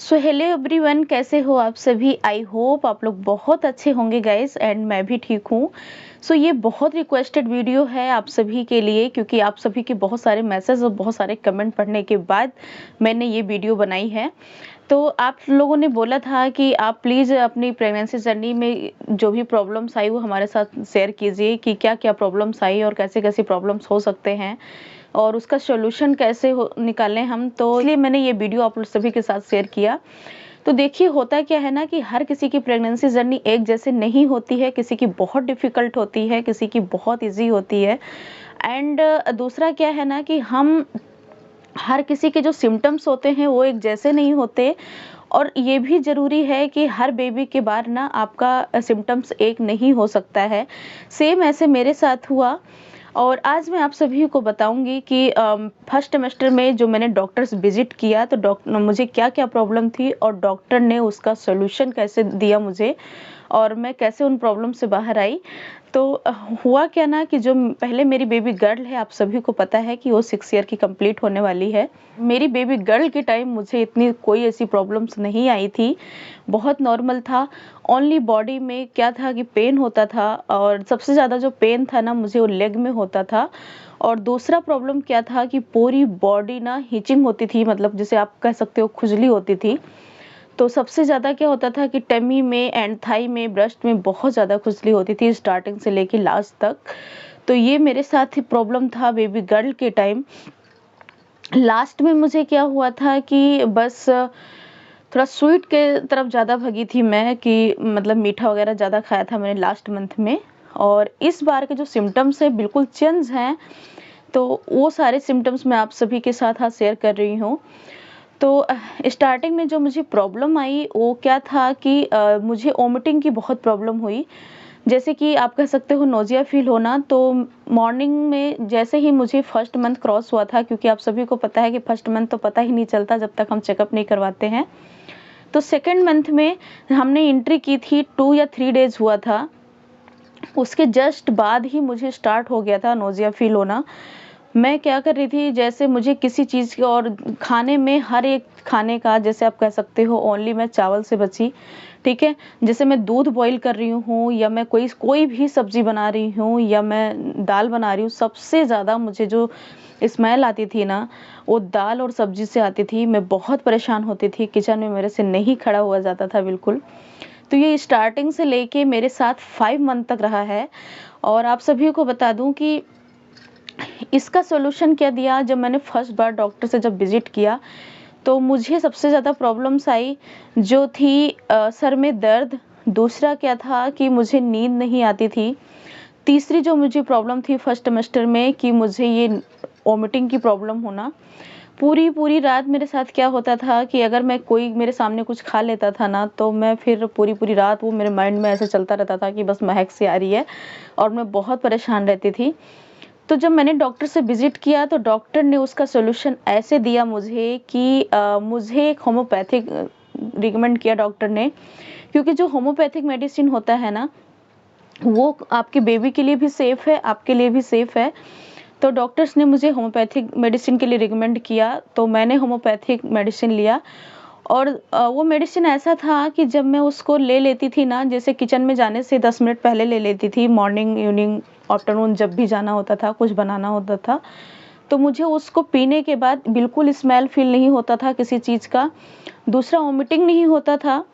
So hello everyone, कैसे हो आप सभी। आई होप आप लोग बहुत अच्छे होंगे गाइस, एंड मैं भी ठीक हूँ। सो ये बहुत रिक्वेस्टेड वीडियो है आप सभी के लिए, क्योंकि आप सभी के बहुत सारे मैसेज और बहुत सारे कमेंट पढ़ने के बाद मैंने ये वीडियो बनाई है। तो आप लोगों ने बोला था कि आप प्लीज़ अपनी प्रेगनेंसी जर्नी में जो भी प्रॉब्लम्स आई वो हमारे साथ शेयर कीजिए कि क्या क्या प्रॉब्लम्स आई और कैसे कैसे प्रॉब्लम्स हो सकते हैं और उसका सॉल्यूशन कैसे हो निकालें हम। तो इसलिए मैंने ये वीडियो आप लोग सभी के साथ शेयर किया। तो देखिए, होता क्या है ना कि हर किसी की प्रेगनेंसी जर्नी एक जैसे नहीं होती है, किसी की बहुत डिफ़िकल्ट होती है, किसी की बहुत ईज़ी होती है। एंड दूसरा क्या है ना कि हम हर किसी के जो सिम्पटम्स होते हैं वो एक जैसे नहीं होते, और ये भी ज़रूरी है कि हर बेबी के बाद ना आपका सिम्पटम्स एक नहीं हो सकता है। सेम ऐसे मेरे साथ हुआ। और आज मैं आप सभी को बताऊंगी कि फर्स्ट सेमेस्टर में जो मैंने डॉक्टर्स विजिट किया तो डॉक्टर मुझे क्या क्या प्रॉब्लम थी और डॉक्टर ने उसका सोल्यूशन कैसे दिया मुझे, और मैं कैसे उन प्रॉब्लम से बाहर आई। तो हुआ क्या ना कि जो पहले मेरी बेबी गर्ल है, आप सभी को पता है कि वो 6 ईयर की कंप्लीट होने वाली है। मेरी बेबी गर्ल के टाइम मुझे इतनी कोई ऐसी प्रॉब्लम्स नहीं आई थी, बहुत नॉर्मल था। ओनली बॉडी में क्या था कि पेन होता था, और सबसे ज़्यादा जो पेन था ना मुझे वो लेग में होता था। और दूसरा प्रॉब्लम क्या था कि पूरी बॉडी ना हिचिंग होती थी, मतलब जिसे आप कह सकते हो खुजली होती थी। तो सबसे ज़्यादा क्या होता था कि टमी में एंड थाई में, ब्रेस्ट में बहुत ज़्यादा खुजली होती थी स्टार्टिंग से लेके लास्ट तक। तो ये मेरे साथ ही प्रॉब्लम था बेबी गर्ल के टाइम। लास्ट में मुझे क्या हुआ था कि बस थोड़ा स्वीट के तरफ ज़्यादा भगी थी मैं, कि मतलब मीठा वगैरह ज़्यादा खाया था मैंने लास्ट मंथ में। और इस बार के जो सिम्टम्स हैं बिल्कुल चेंज हैं। तो वो सारे सिम्टम्स मैं आप सभी के साथ आज शेयर कर रही हूँ। तो स्टार्टिंग में जो मुझे प्रॉब्लम आई वो क्या था कि मुझे वोमिटिंग की बहुत प्रॉब्लम हुई। जैसे कि आप कह सकते हो नोज़िया फ़ील होना। तो मॉर्निंग में जैसे ही मुझे फर्स्ट मंथ क्रॉस हुआ था, क्योंकि आप सभी को पता है कि फर्स्ट मंथ तो पता ही नहीं चलता जब तक हम चेकअप नहीं करवाते हैं। तो सेकंड मंथ में हमने एंट्री की थी, 2 या 3 डेज़ हुआ था। उसके जस्ट बाद ही मुझे स्टार्ट हो गया था नोज़िया फ़ील होना। मैं क्या कर रही थी, जैसे मुझे किसी चीज़ की, और खाने में हर एक खाने का, जैसे आप कह सकते हो ओनली मैं चावल से बची, ठीक है? जैसे मैं दूध बॉयल कर रही हूँ या मैं कोई कोई भी सब्ज़ी बना रही हूँ या मैं दाल बना रही हूँ, सबसे ज़्यादा मुझे जो स्मेल आती थी ना, वो दाल और सब्ज़ी से आती थी। मैं बहुत परेशान होती थी, किचन में मेरे से नहीं खड़ा हुआ जाता था बिल्कुल। तो ये स्टार्टिंग से लेके मेरे साथ 5 मंथ तक रहा है। और आप सभी को बता दूँ कि इसका सॉल्यूशन क्या दिया, जब मैंने फर्स्ट बार डॉक्टर से जब विज़िट किया, तो मुझे सबसे ज़्यादा प्रॉब्लम्स आई जो थी सर में दर्द। दूसरा क्या था कि मुझे नींद नहीं आती थी। तीसरी जो मुझे प्रॉब्लम थी फर्स्ट सेमेस्टर में कि मुझे ये वॉमिटिंग की प्रॉब्लम होना। पूरी रात मेरे साथ क्या होता था कि अगर मैं कोई मेरे सामने कुछ खा लेता था ना, तो मैं फिर पूरी रात वो मेरे माइंड में ऐसे चलता रहता था कि बस महक सी आ रही है, और मैं बहुत परेशान रहती थी। तो जब मैंने डॉक्टर से विज़िट किया तो डॉक्टर ने उसका सॉल्यूशन ऐसे दिया मुझे कि मुझे एक होम्योपैथिक रिकमेंड किया डॉक्टर ने, क्योंकि जो होम्योपैथिक मेडिसिन होता है ना, वो आपके बेबी के लिए भी सेफ़ है, आपके लिए भी सेफ़ है। तो डॉक्टर्स ने मुझे होम्योपैथिक मेडिसिन के लिए रिकमेंड किया, तो मैंने होम्योपैथिक मेडिसिन लिया। और वो मेडिसिन ऐसा था कि जब मैं उसको ले लेती थी ना, जैसे किचन में जाने से 10 मिनट पहले ले लेती थी, मॉर्निंग, इवनिंग, आफ्टरनून जब भी जाना होता था, कुछ बनाना होता था, तो मुझे उसको पीने के बाद बिल्कुल स्मेल फ़ील नहीं होता था किसी चीज़ का। दूसरा वॉमिटिंग नहीं होता था।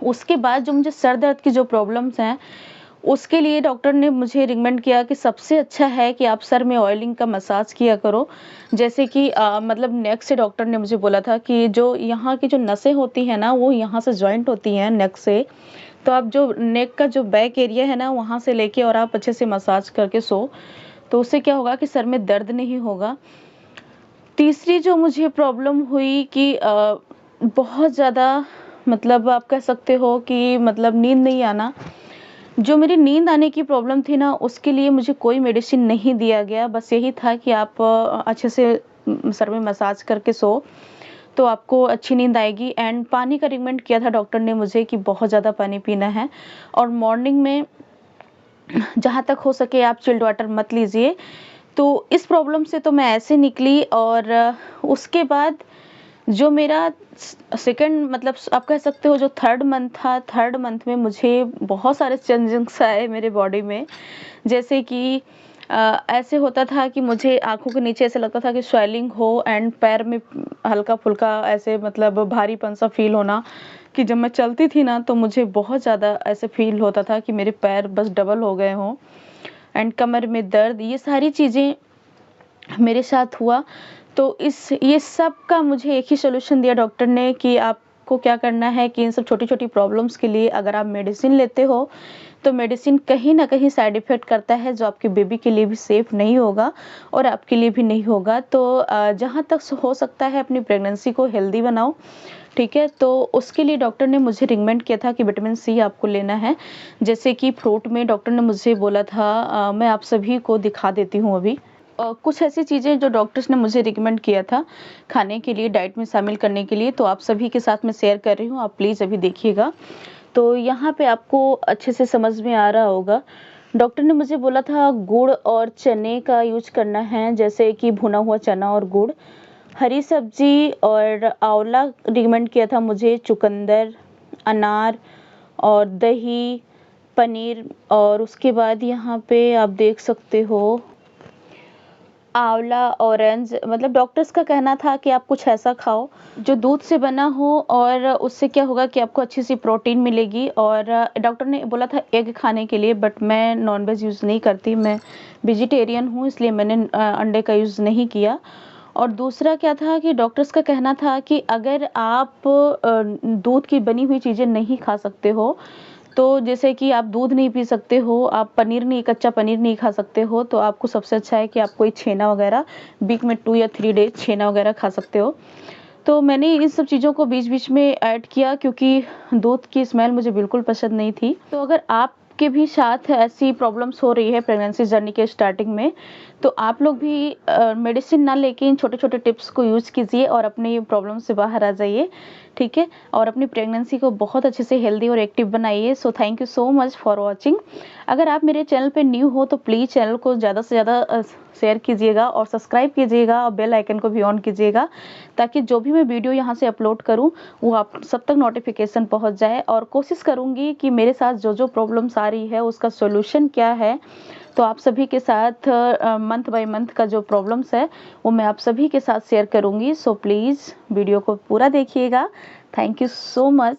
उसके बाद जो मुझे सर दर्द की जो प्रॉब्लम्स हैं, उसके लिए डॉक्टर ने मुझे रिकमेंड किया कि सबसे अच्छा है कि आप सर में ऑयलिंग का मसाज किया करो। जैसे कि मतलब नेक से डॉक्टर ने मुझे बोला था कि जो यहाँ की जो नसें होती हैं ना, वो यहाँ से जॉइंट होती हैं नेक से। तो आप जो नेक का जो बैक एरिया है ना, वहाँ से लेके और आप अच्छे से मसाज करके सो, तो उससे क्या होगा कि सर में दर्द नहीं होगा। तीसरी जो मुझे प्रॉब्लम हुई कि बहुत ज़्यादा, मतलब आप कह सकते हो कि मतलब नींद नहीं आना। जो मेरी नींद आने की प्रॉब्लम थी ना, उसके लिए मुझे कोई मेडिसिन नहीं दिया गया। बस यही था कि आप अच्छे से सर में मसाज करके सो, तो आपको अच्छी नींद आएगी। एंड पानी का रिकमेंड किया था डॉक्टर ने मुझे कि बहुत ज़्यादा पानी पीना है, और मॉर्निंग में जहाँ तक हो सके आप चिल्ड वाटर मत लीजिए। तो इस प्रॉब्लम से तो मैं ऐसे निकली। और उसके बाद जो मेरा सेकंड मतलब आप कह सकते हो जो थर्ड मंथ था, थर्ड मंथ में मुझे बहुत सारे चेंजेस आए मेरे बॉडी में। जैसे कि ऐसे होता था कि मुझे आँखों के नीचे ऐसे लगता था कि स्वेलिंग हो एंड पैर में हल्का-फुल्का ऐसे मतलब भारीपन-सा फ़ील होना, कि जब मैं चलती थी ना तो मुझे बहुत ज़्यादा ऐसे फ़ील होता था कि मेरे पैर बस डबल हो गए हों एंड कमर में दर्द, ये सारी चीज़ें मेरे साथ हुआ। तो इस ये सब का मुझे एक ही सॉल्यूशन दिया डॉक्टर ने कि आपको क्या करना है कि इन सब छोटी-छोटी प्रॉब्लम्स के लिए अगर आप मेडिसिन लेते हो, तो मेडिसिन कहीं न कहीं साइड इफ़ेक्ट करता है जो आपके बेबी के लिए भी सेफ़ नहीं होगा और आपके लिए भी नहीं होगा। तो जहाँ तक हो सकता है अपनी प्रेगनेंसी को हेल्दी बनाओ, ठीक है? तो उसके लिए डॉक्टर ने मुझे रिकमेंड किया था कि विटामिन सी आपको लेना है। जैसे कि फ्रूट में डॉक्टर ने मुझे बोला था, मैं आप सभी को दिखा देती हूँ अभी। कुछ ऐसी चीज़ें जो डॉक्टर्स ने मुझे रिकमेंड किया था खाने के लिए, डाइट में शामिल करने के लिए, तो आप सभी के साथ मैं शेयर कर रही हूँ, आप प्लीज़ अभी देखिएगा। तो यहाँ पे आपको अच्छे से समझ में आ रहा होगा। डॉक्टर ने मुझे बोला था गुड़ और चने का यूज़ करना है, जैसे कि भुना हुआ चना और गुड़, हरी सब्ज़ी और आँवला रिकमेंड किया था मुझे, चुकंदर, अनार और दही, पनीर और उसके बाद यहाँ पे आप देख सकते हो आँवला, ऑरेंज, मतलब डॉक्टर्स का कहना था कि आप कुछ ऐसा खाओ जो दूध से बना हो और उससे क्या होगा कि आपको अच्छी-सी प्रोटीन मिलेगी। और डॉक्टर ने बोला था एग खाने के लिए, बट मैं नॉन-वेज यूज़ नहीं करती, मैं वेजिटेरियन हूँ, इसलिए मैंने अंडे का यूज़ नहीं किया। और दूसरा क्या था कि डॉक्टर्स का कहना था कि अगर आप दूध की बनी हुई चीज़ें नहीं खा सकते हो, तो जैसे कि आप दूध नहीं पी सकते हो, आप पनीर नहीं, कच्चा पनीर नहीं खा सकते हो, तो आपको सबसे अच्छा है कि आप कोई छेना वगैरह वीक में 2 या 3 डेज़ छेना वगैरह खा सकते हो। तो मैंने इन सब चीज़ों को बीच-बीच में ऐड किया क्योंकि दूध की स्मेल मुझे बिल्कुल पसंद नहीं थी। तो अगर आपके भी साथ ऐसी प्रॉब्लम्स हो रही है प्रेगनेंसी जर्नी के स्टार्टिंग में, तो आप लोग भी मेडिसिन ना लेके इन छोटे-छोटे टिप्स को यूज़ कीजिए और अपने ये प्रॉब्लम से बाहर आ जाइए, ठीक है? और अपनी प्रेगनेंसी को बहुत अच्छे से हेल्दी और एक्टिव बनाइए। So thank you so much for watching. अगर आप मेरे चैनल पे न्यू हो तो प्लीज़ चैनल को ज़्यादा से ज़्यादा शेयर कीजिएगा और सब्सक्राइब कीजिएगा और बेल आइकन को भी ऑन कीजिएगा, ताकि जो भी मैं वीडियो यहाँ से अपलोड करूँ वो आप सब तक नोटिफिकेशन पहुँच जाए। और कोशिश करूँगी कि मेरे साथ जो प्रॉब्लम्स आ रही है उसका सॉल्यूशन क्या है, तो आप सभी के साथ मंथ बाय मंथ का जो प्रॉब्लम्स है वो मैं आप सभी के साथ शेयर करूँगी। सो प्लीज़ वीडियो को पूरा देखिएगा। Thank you so much.